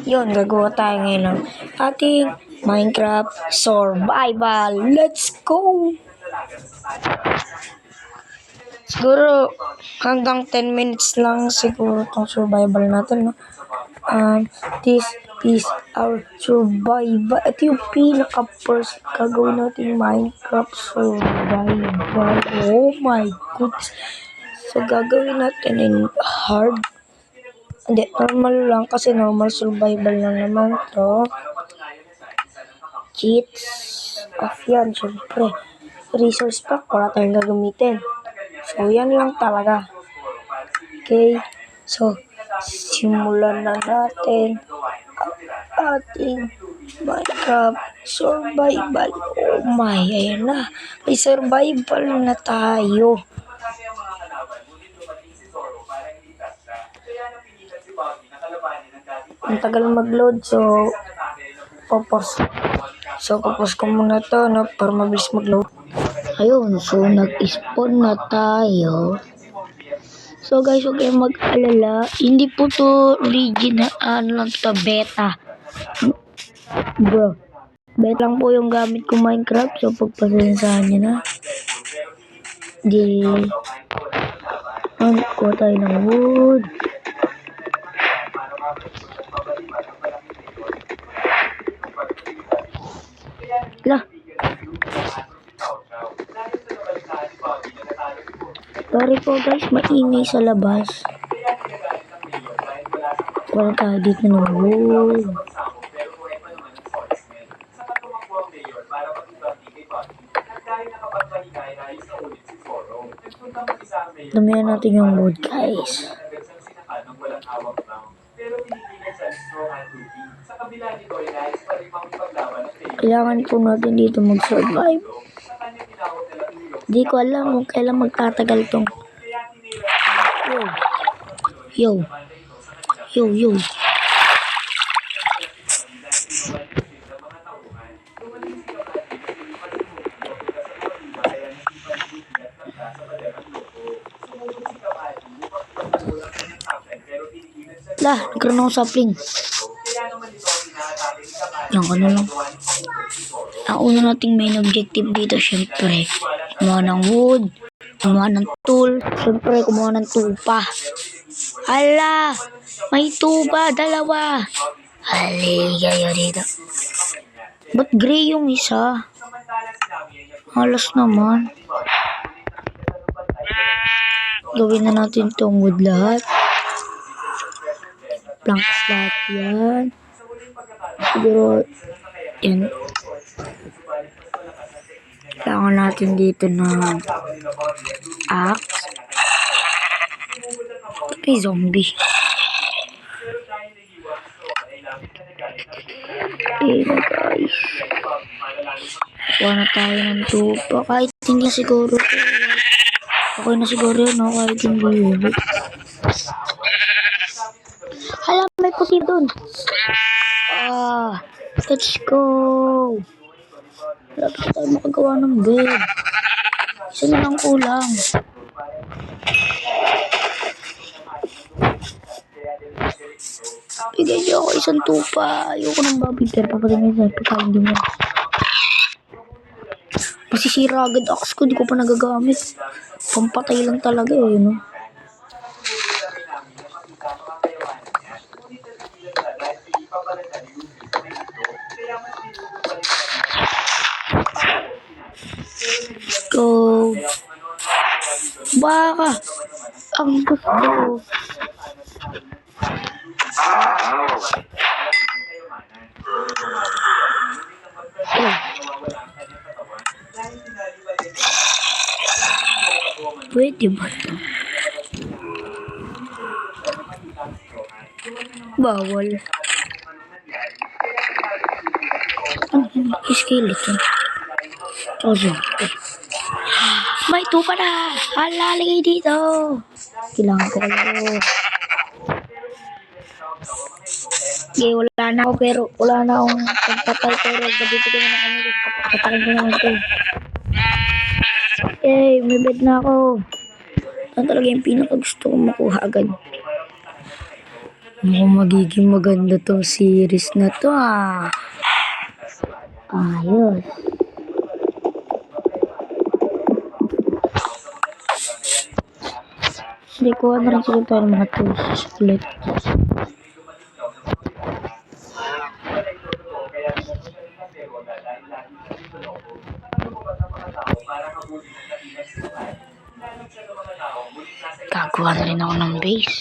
Yun, gagawa tayo ngayon ng ating Minecraft Survival. Let's go! Siguro hanggang 10 minutes lang siguro itong survival natin, no? This is our survival. Ito yung pinaka-first gagawin natin Minecraft Survival. Oh my goodness. So, gagawin natin in hard. Hindi, normal lang kasi normal survival lang naman to. Cheats. Off yan, syempre. Resource pack, wala tayong gagamitin. So, yan lang talaga. Okay. So, simulan na natin ang ating Minecraft Survival. Oh my, ayan na. May survival na tayo. Ang tagal mag-load, so popos ko muna to, no, para mabilis mag-load. Ayun, so nag-spawn na tayo. So guys, huwag kayong mag-alala, hindi po to original, lang to, beta. Bro, beta lang po yung gamit ko Minecraft, so pagpasensahan nyo na. Kuha tayo ng wood. Lah. Sorry po guys, maingay sa labas. Wala tayo dito ng wood. Damihan natin yung wood guys. Kailangan po natin dito mag-survive. Di ko alam kung kailan magtatagal tong. Yo. Lah, nagkaroon ako sapling. Lang ano lang. Ang una nating main objective dito, syempre, kumuha ng wood, kumuha ng tool, syempre, kumuha ng tupa. Hala! May tuba, dalawa! Haligayo dito. Ba't gray yung isa? Halos naman. Gawin na natin tong wood lahat. Planks lahat yan. Siguro, yan. Kailangan natin dito ng axe. May zombie. Okay na guys. Kuha na tayo ng tupa. Kahit hindi siguro. Okay na siguro yun, no? Kahit hindi. Hala, may puti dun. Let's go. Wala pa tayo makagawa ng bed. Isa na lang kulang. Bigay niyo ako isang tupa. Ayoko ng babi, pero papatingin sa pagkain din mo. Masisira agad axe ko, di ko pa nagagamit. Pampatay lang talaga eh, no? Go. Baka ang gusto. Pwede ba ito? Bawal. Ano yun? Skeleton. Oh, may tupa na! Halalagay dito! Kailangan ko kayo. Okay, wala na akong pagpatay, pero dito ko na kami. Kapatayin ko naman ito. Yay! May bed na ako. Ito talaga yung pinaka gusto kong makuha agad. Mukhang magiging maganda tong series na to Ayos. Hindi ko na rin siguro tayo ng mga tools ulit. Gagawa na rin ako ng base.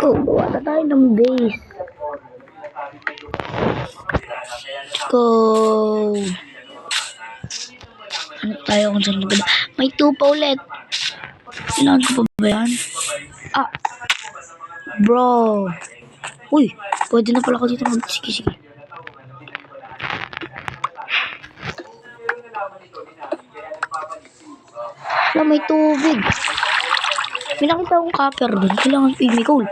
Gawa na tayo ng base. Go! Ano tayo kung saan naganda? May 2 pa ulit. Kailangan ko pa ba yan? Bro. Uy, pwede na pala ako dito mag... Sige. Wala, may tubig. May nakita akong copper dun. Kailangan pigmy coal.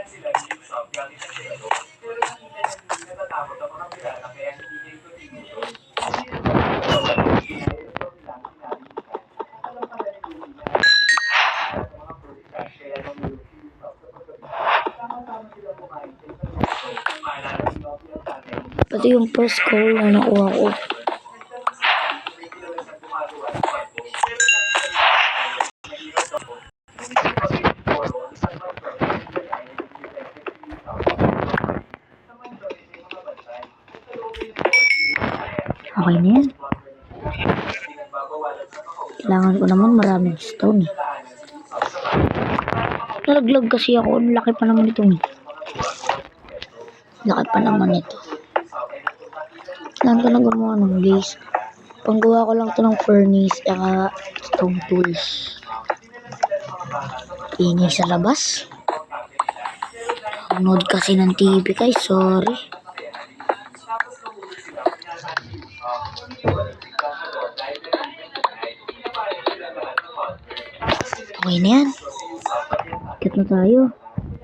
Pati yung first coal na nakuha ko. Okay na yan. Kailangan ko naman maraming stone. Nalaglag kasi ako. Laki pa naman ito. Laki pa naman ito. Kailangan ko na gumawa ng base. Panggawa ko lang ito ng furnace at stone tools. Ingay sa labas. Nanood kasi ng TV guys. Sorry. Okay na yan. Akit na tayo.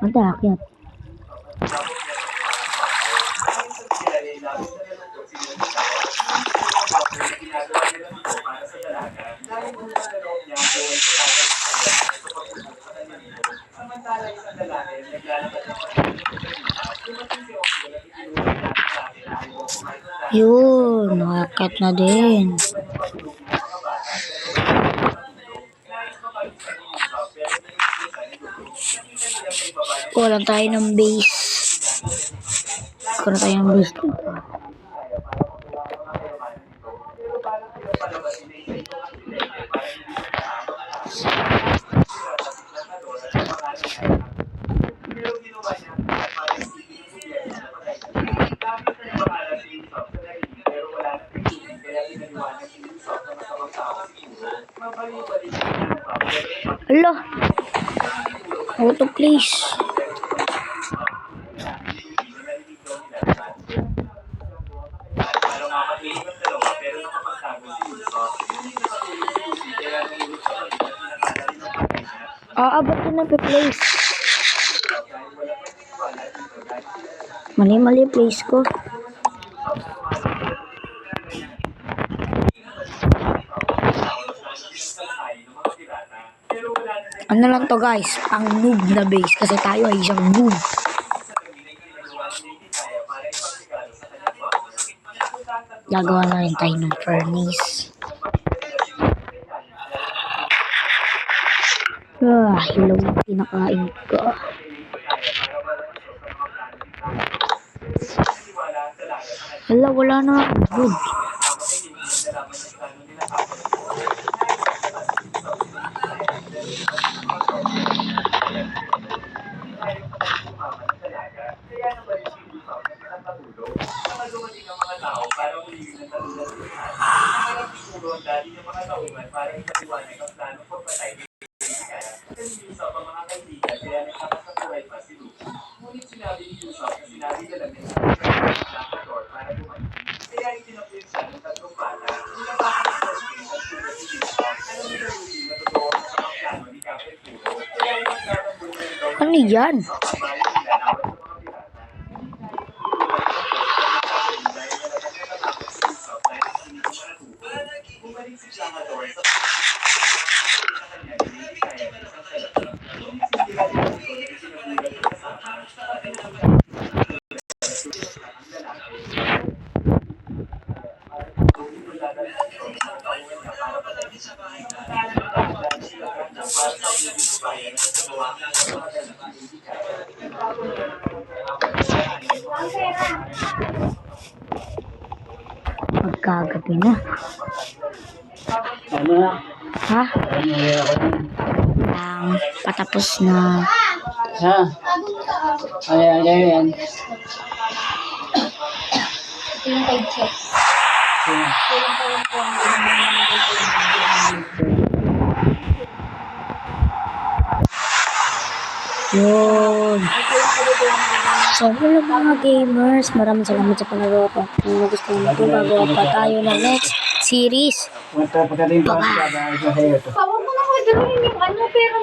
Akit. Yun, akit na din. Kulang tayo ng base. Kulang tayo ng base dito. Hello. Auto please. Ba't yun na-place? Mali place ko. Ano lang to guys, ang noob na base kasi tayo ay isang noob. Gagawa na rin tayo ng furnace. Hello, pinakain ko. Hello, wala na. Good. Ano yan? Magkagabi na. Ano na? Ha? Ano na ako? Patapos na. Ha? Ay, yan. Yung page check. Yun. So, hello mga gamers. Maraming salamat sa panonood. Kung nagustuhan mo ito, gagawa pa tayo ng next series. Pagdating pa Bye-bye. sa sa'yo to. Pawag mo na ko, dalawin yung ano, pero